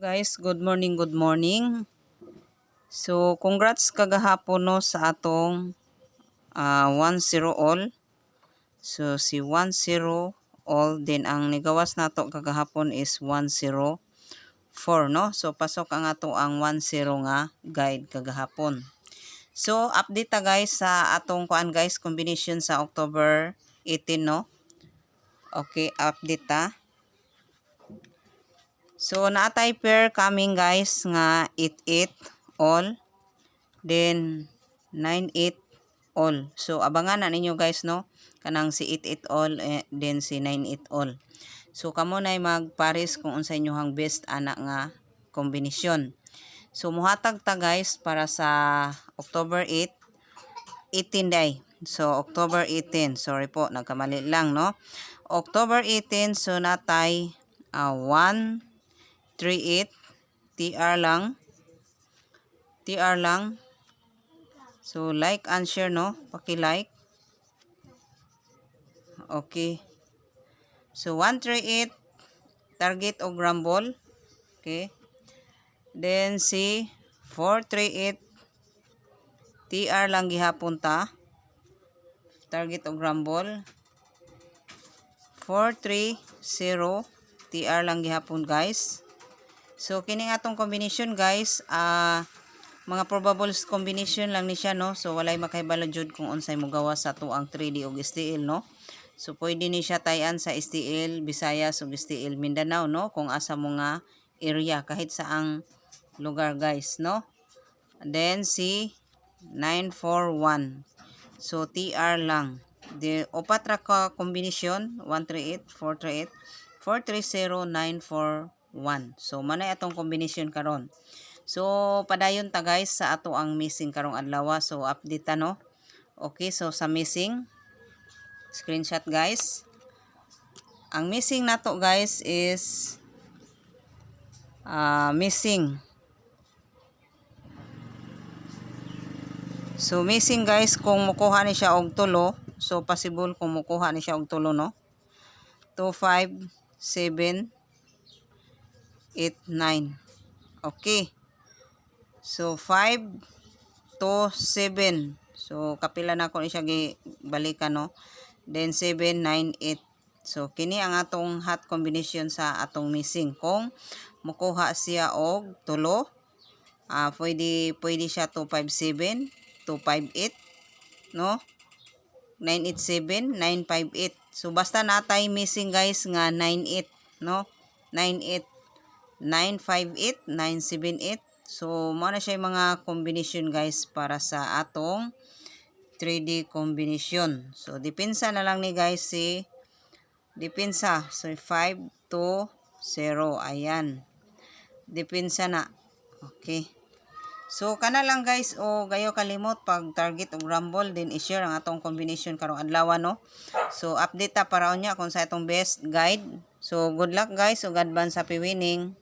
Guys, good morning, good morning. So, congrats kagahapon no sa atong 1-0 all. So, si 1-0 all din ang nigawas nato kagahapon is 1-0-4 no. So, pasok ang ato ang 1-0 nga guide kagahapon. So, update ta guys sa atong kuan guys combination sa October 18 no. Okay, update ta. So, naatay pair coming guys nga 8-8 all. Then, 9-8 all. So, abangan na ninyo guys no. Kanang si 8-8 all, then si 9-8 all. So, kamo na magpares kung unsa inyohang best anak nga kombinasyon. So, muhatag ta guys para sa October 8, 18 day. So, October 18. Sorry po, nagkamali lang no. October 18, so natay 1, 3, 8, TR lang. TR lang. So, like and share, no? Paki-like. Okay. So, 138, target o grumble. Okay. Then, si 438, TR lang gihapon ta. Target o grumble. 430, TR lang gihapon, guys. So, kining atong combination, guys, mga probable combination lang ni siya no. So walay makahibalo jud kung unsay mogawa sa tuang 3D ug STL no. So pwede ni siya tayan sa STL, Visayas ug STL Mindanao no kung asa mo nga area kahit saang lugar guys no. And then si 941. So TR lang. The upat ra ka combination 138, 438, 430, 941. So manay atong combination karon. So, padayon ta guys sa ato ang missing karong adlaw. So, update ta no. Okay, so sa missing, screenshot guys. Ang missing nato guys is missing. So, missing guys kung mukuha ni siya og tulo. So, possible kung mukuha ni siya og tulo no. 2, 5, 7, 8, 9. Okay. So, 5 to 7. So, kapila na ko siya gibalikan, no? Then, 7, 9, 8. So, kini ang atong hot combination sa atong missing. Kung mukuha siya og tulo, pwede siya 257, 258, no? 987, 958. So, basta natay missing guys nga 98, no? 98, 958, 978. So, mo na siya yung mga combination guys para sa atong 3D combination. So, depensa na lang ni guys si depensa. So, 5 to 0. Ayan. Depensa na. Okay. So, kana lang guys o gayo kalimot pag target o rumble din i-share ang atong combination karong adlaw no. So, update ta para unya kung sa atong best guide. So, good luck guys o advance happy winning.